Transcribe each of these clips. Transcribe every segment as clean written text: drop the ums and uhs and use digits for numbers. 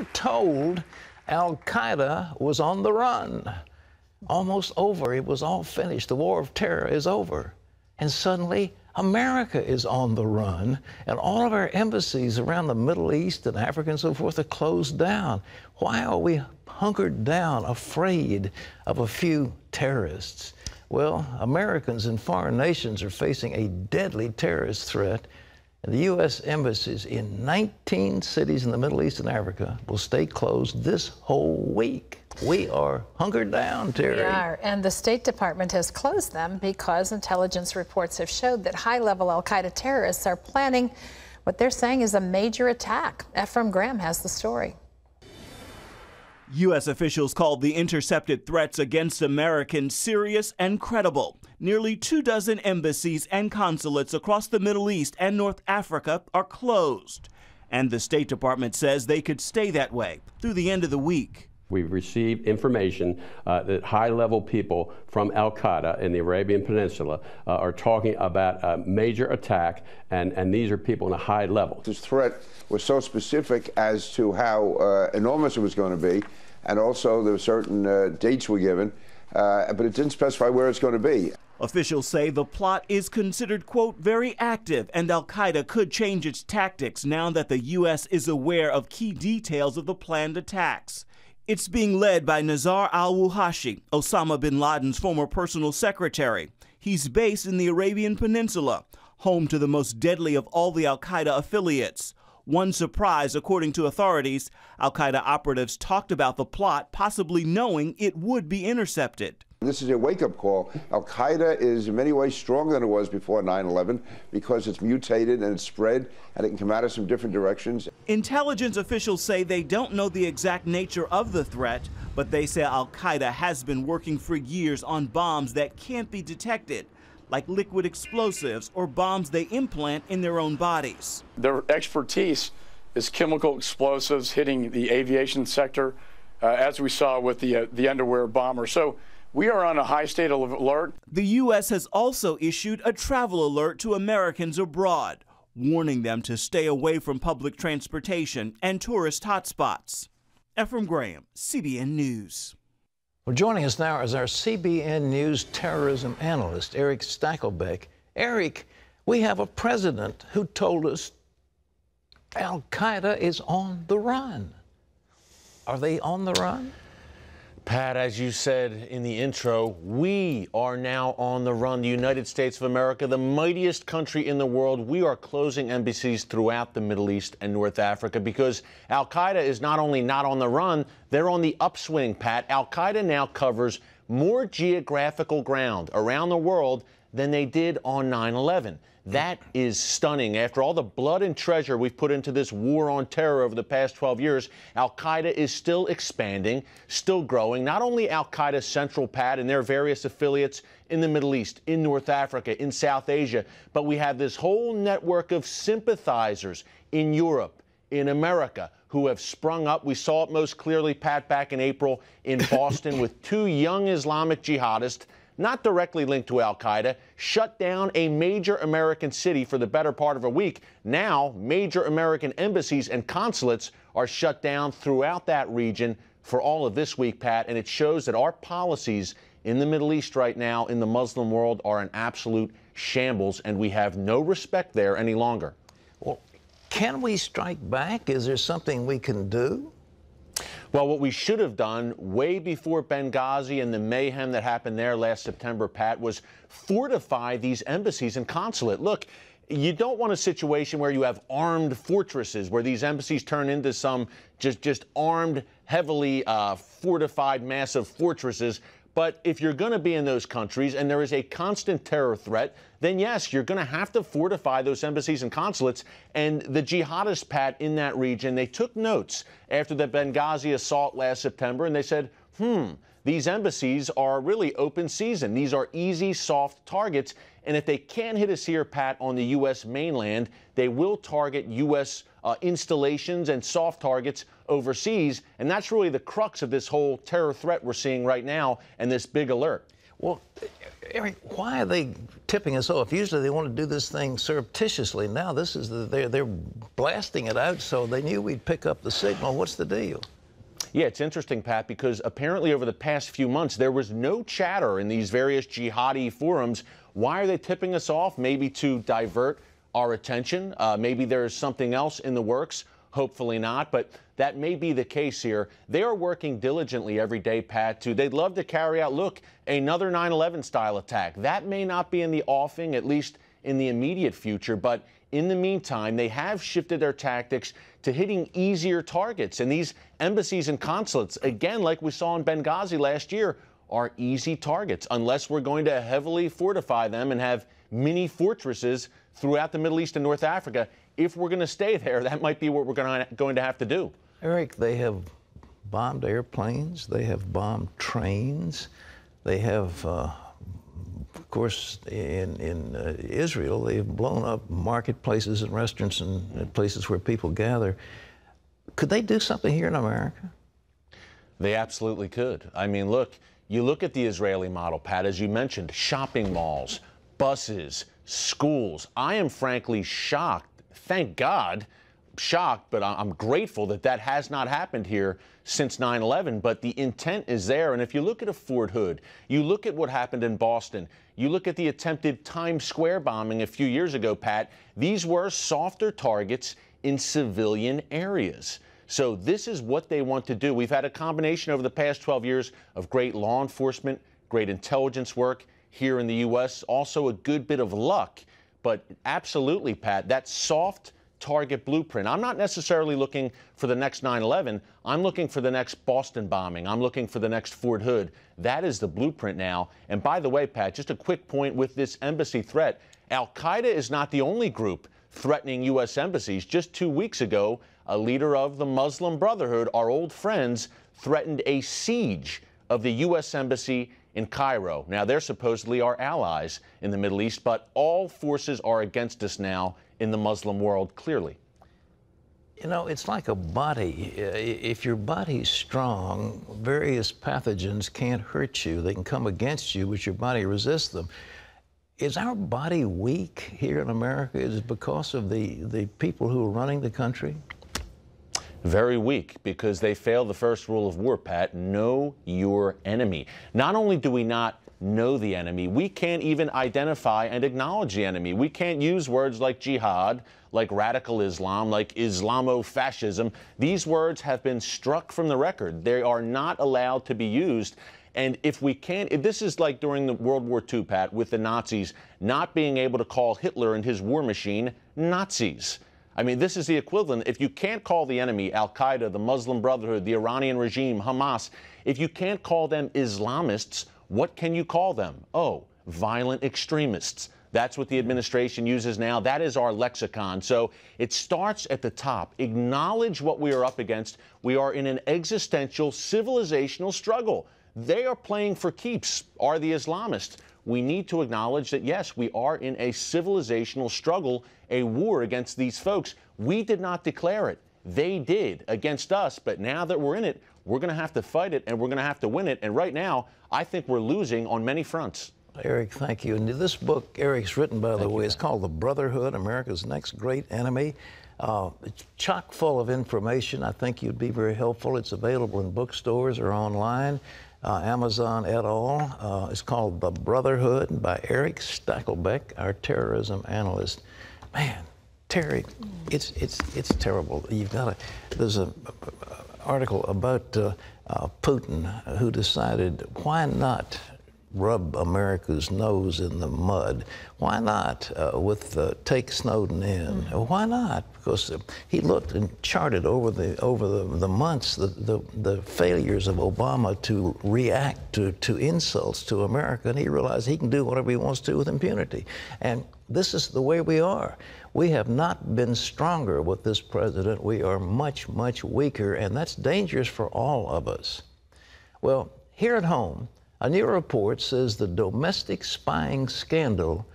were told Al-Qaeda was on the run. Almost over. It was all finished. The war of terror is over. And suddenly, America is on the run, and all of our embassies around the Middle East and Africa and so forth are closed down. Why are we hunkered down, afraid of a few terrorists? Well, Americans in foreign nations are facing a deadly terrorist threat, and the U.S. embassies in 19 cities in the Middle East and Africa will stay closed this whole week. We are hunkered down, Terry. We are, and the State Department has closed them because intelligence reports have showed that high-level al-Qaeda terrorists are planning what they're saying is a major attack. Ephraim Graham has the story. U.S. officials called the intercepted threats against Americans serious and credible. Nearly 24 embassies and consulates across the Middle East and North Africa are closed. And the State Department says they could stay that way through the end of the week. We've received information that high-level people from Al-Qaeda in the Arabian Peninsula are talking about a major attack, and these are people in a high level. This threat was so specific as to how enormous it was going to be, and also there were certain dates were given, but it didn't specify where it's going to be. Officials say the plot is considered, quote, very active, and Al-Qaeda could change its tactics now that the U.S. is aware of key details of the planned attacks. It's being led by Nazar al-Wuhashi, Osama bin Laden's former personal secretary. He's based in the Arabian Peninsula, home to the most deadly of all the al-Qaeda affiliates. One surprise, according to authorities, al-Qaeda operatives talked about the plot, possibly knowing it would be intercepted. This is a wake-up call. Al-Qaeda is in many ways stronger than it was before 9/11 because it's mutated and it's spread, and it can come at us from different directions. Intelligence officials say they don't know the exact nature of the threat, but they say Al-Qaeda has been working for years on bombs that can't be detected, like liquid explosives or bombs they implant in their own bodies. Their expertise is chemical explosives hitting the aviation sector, as we saw with the underwear bomber. So we are on a high state of alert. The U.S. has also issued a travel alert to Americans abroad, warning them to stay away from public transportation and tourist hotspots. Ephraim Graham, CBN News. Well, joining us now is our CBN News terrorism analyst, Eric Stakelbeck. Eric, we have a president who told us Al-Qaeda is on the run. Are they on the run? Pat, as you said in the intro, we are now on the run. The United States of America, the mightiest country in the world, we are closing embassies throughout the Middle East and North Africa because Al-Qaeda is not only not on the run, they're on the upswing, Pat. Al-Qaeda now covers more geographical ground around the world than they did on 9/11. That is stunning. After all the blood and treasure we've put into this war on terror over the past 12 years, Al-Qaeda is still expanding, still growing. Not only Al-Qaeda Central, Pat, and their various affiliates in the Middle East, in North Africa, in South Asia, but we have this whole network of sympathizers in Europe, in America, who have sprung up. We saw it most clearly, Pat, back in April in Boston with two young Islamic jihadists, not directly linked to Al-Qaeda, shut down a major American city for the better part of a week. Now, major American embassies and consulates are shut down throughout that region for all of this week, Pat, and it shows that our policies in the Middle East right now, in the Muslim world, are an absolute shambles, and we have no respect there any longer. Well, can we strike back? Is there something we can do? Well, what we should have done way before Benghazi and the mayhem that happened there last September, Pat, was fortify these embassies and consulate. Look, you don't want a situation where you have armed fortresses, where these embassies turn into some just armed, heavily fortified, massive fortresses. But if you're going to be in those countries and there is a constant terror threat, then yes, you're going to have to fortify those embassies and consulates. And the jihadists, Pat, in that region, they took notes after the Benghazi assault last September, and they said, these embassies are really open season. These are easy, soft targets. And if they can't hit us here, Pat, on the U.S. mainland, they will target U.S. Installations and soft targets overseas. And that's really the crux of this whole terror threat we're seeing right now and this big alert. Well, Eric, why are they tipping us off? Usually they want to do this thing surreptitiously. Now this is they're blasting it out, so they knew we'd pick up the signal. What's the deal? Yeah, it's interesting, Pat, because apparently over the past few months, there was no chatter in these various jihadi forums. Why are they tipping us off? Maybe to divert our attention. Maybe there's something else in the works. Hopefully not, but that may be the case here. They are working diligently every day, Pat, they'd love to carry out, look, another 9/11 style attack. That may not be in the offing, at least in the immediate future, but in the meantime, they have shifted their tactics to hitting easier targets. And these embassies and consulates, again, like we saw in Benghazi last year, are easy targets, unless we're going to heavily fortify them and have mini fortresses throughout the Middle East and North Africa. If we're going to stay there, that might be what we're going to have to do. Eric, they have bombed airplanes. They have bombed trains. They have, of course, in Israel, they've blown up marketplaces and restaurants and places where people gather. Could they do something here in America? They absolutely could. I mean, look, you look at the Israeli model, Pat, as you mentioned, shopping malls, buses, schools. I am frankly shocked. Thank God, shocked, but I'm grateful that that has not happened here since 9/11. But the intent is there. And if you look at a Fort Hood, you look at what happened in Boston, you look at the attempted Times Square bombing a few years ago, Pat, these were softer targets in civilian areas. So this is what they want to do. We've had a combination over the past 12 years of great law enforcement, great intelligence work here in the U.S., also a good bit of luck. But absolutely, Pat, that soft target blueprint. I'm not necessarily looking for the next 9/11. I'm looking for the next Boston bombing. I'm looking for the next Fort Hood. That is the blueprint now. And by the way, Pat, just a quick point with this embassy threat. Al-Qaeda is not the only group threatening U.S. embassies. Just 2 weeks ago, a leader of the Muslim Brotherhood, our old friends, threatened a siege of the U.S. embassy in Cairo. Now, they're supposedly our allies in the Middle East, but all forces are against us now in the Muslim world, clearly. You know, it's like a body. If your body's strong, various pathogens can't hurt you. They can come against you, but your body resists them. Is our body weak here in America? Is it because of the people who are running the country? Very weak, because they failed the first rule of war, Pat. Know your enemy. Not only do we not know the enemy, we can't even identify and acknowledge the enemy. We can't use words like jihad, like radical Islam, like Islamo-fascism. These words have been struck from the record. They are not allowed to be used. And if we can't, if this is like during the World War II, Pat, with the Nazis not being able to call Hitler and his war machine Nazis. I mean, this is the equivalent. If you can't call the enemy, Al-Qaeda, the Muslim Brotherhood, the Iranian regime, Hamas, if you can't call them Islamists, what can you call them? Oh, violent extremists. That's what the administration uses now. That is our lexicon. So it starts at the top. Acknowledge what we are up against. We are in an existential, civilizational struggle. They are playing for keeps, are the Islamists. We need to acknowledge that, yes, we are in a civilizational struggle, a war against these folks. We did not declare it. They did against us. But now that we're in it, we're going to have to fight it, and we're going to have to win it. And right now, I think we're losing on many fronts. Eric, thank you. And this book, Eric's written, by the way, it's called The Brotherhood, America's Next Great Enemy. It's chock full of information. I think you'd be very helpful. It's available in bookstores or online. Amazon et al. It's called The Brotherhood by Eric Stakelbeck, our terrorism analyst. Man, Terry, it's terrible. You've got to. There's an article about Putin, who decided, why not rub America's nose in the mud? Why not take Snowden in? Why not? Because he looked and charted over the months the failures of Obama to react to insults to America, and he realized he can do whatever he wants to with impunity. And this is the way we are. We have not been stronger with this president. We are much, much weaker, and that's dangerous for all of us. Well, here at home, a new report says the domestic spying scandal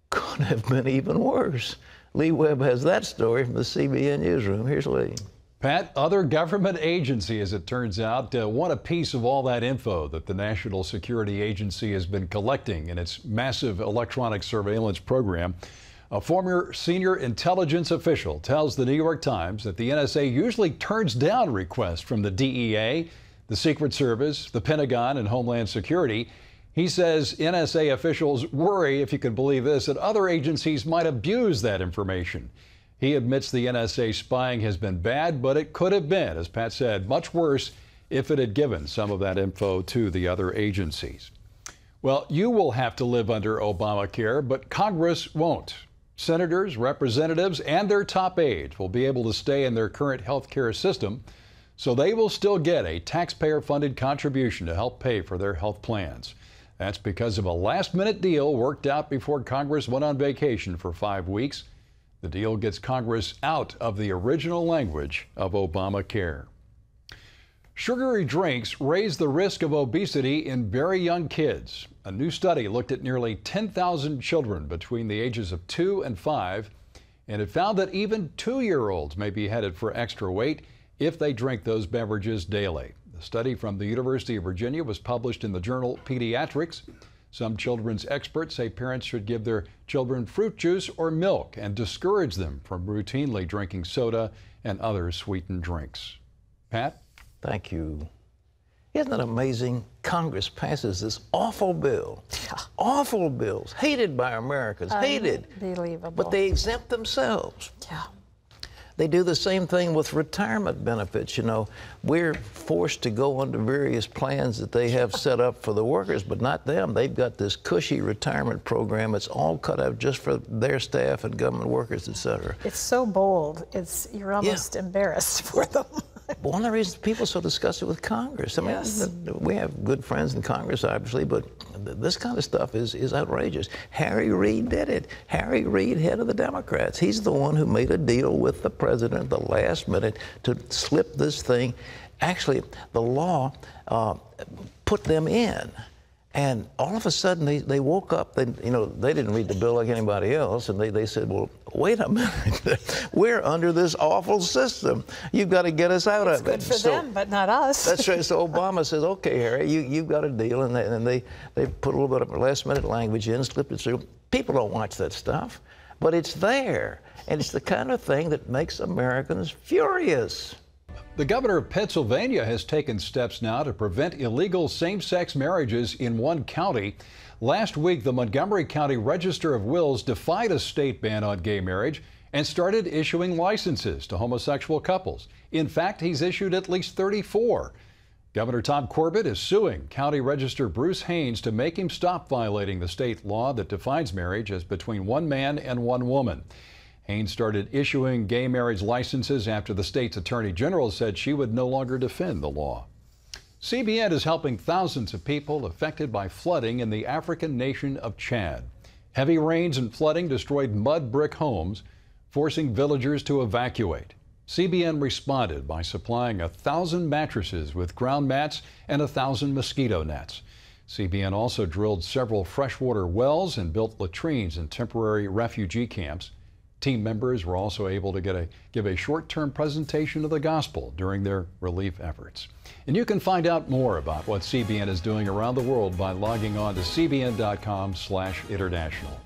could have been even worse. Lee Webb has that story from the CBN newsroom. Here's Lee. Pat, other government agencies, as it turns out, want a piece of all that info that the National Security Agency has been collecting in its massive electronic surveillance program. A former senior intelligence official tells the New York Times that the NSA usually turns down requests from the DEA, the Secret Service, the Pentagon, and Homeland Security. He says NSA officials worry, if you can believe this, that other agencies might abuse that information. He admits the NSA spying has been bad, but it could have been, as Pat said, much worse if it had given some of that info to the other agencies. Well, you will have to live under Obamacare, but Congress won't. Senators, representatives, and their top aides will be able to stay in their current health care system, so they will still get a taxpayer-funded contribution to help pay for their health plans. That's because of a last-minute deal worked out before Congress went on vacation for 5 weeks. The deal gets Congress out of the original language of Obamacare. Sugary drinks raise the risk of obesity in very young kids. A new study looked at nearly 10,000 children between the ages of 2 and 5, and it found that even 2-year-olds may be headed for extra weight if they drink those beverages daily. The study from the University of Virginia was published in the journal Pediatrics. Some children's experts say parents should give their children fruit juice or milk and discourage them from routinely drinking soda and other sweetened drinks. Pat? Thank you. Isn't it amazing? Congress passes this awful bill. Awful bills, hated by Americans, hated. Unbelievable. But they exempt themselves. Yeah. They do the same thing with retirement benefits. You know, we're forced to go under various plans that they have set up for the workers, but not them. They've got this cushy retirement program. It's all cut out just for their staff and government workers, et cetera. It's so bold. You're almost embarrassed for them. One of the reasons people so disgusted with Congress. I mean, Yes. we have good friends in Congress, obviously, but this kind of stuff is outrageous. Harry Reid did it. Harry Reid, head of the Democrats. He's the one who made a deal with the president at the last minute to slip this thing. Actually, the law put them in. And all of a sudden, they woke up. They didn't read the bill like anybody else, and they said, well, wait a minute. We're under this awful system. You've got to get us out of it. Good for them, but not us. That's right. So Obama says, okay, Harry, you've got a deal. And they put a little bit of last-minute language in, slipped it through. People don't watch that stuff, but it's there. And it's the kind of thing that makes Americans furious. The governor of Pennsylvania has taken steps now to prevent illegal same-sex marriages in one county. Last week, the Montgomery County Register of Wills defied a state ban on gay marriage and started issuing licenses to homosexual couples. In fact, he's issued at least 34. Governor Tom Corbett is suing County Register Bruce Haynes to make him stop violating the state law that defines marriage as between one man and one woman. Haynes started issuing gay marriage licenses after the state's attorney general said she would no longer defend the law. CBN is helping thousands of people affected by flooding in the African nation of Chad. Heavy rains and flooding destroyed mud brick homes, forcing villagers to evacuate. CBN responded by supplying 1,000 mattresses with ground mats and 1,000 mosquito nets. CBN also drilled several freshwater wells and built latrines in temporary refugee camps. Team members were also able to give a short-term presentation of the gospel during their relief efforts. And you can find out more about what CBN is doing around the world by logging on to cbn.com/international.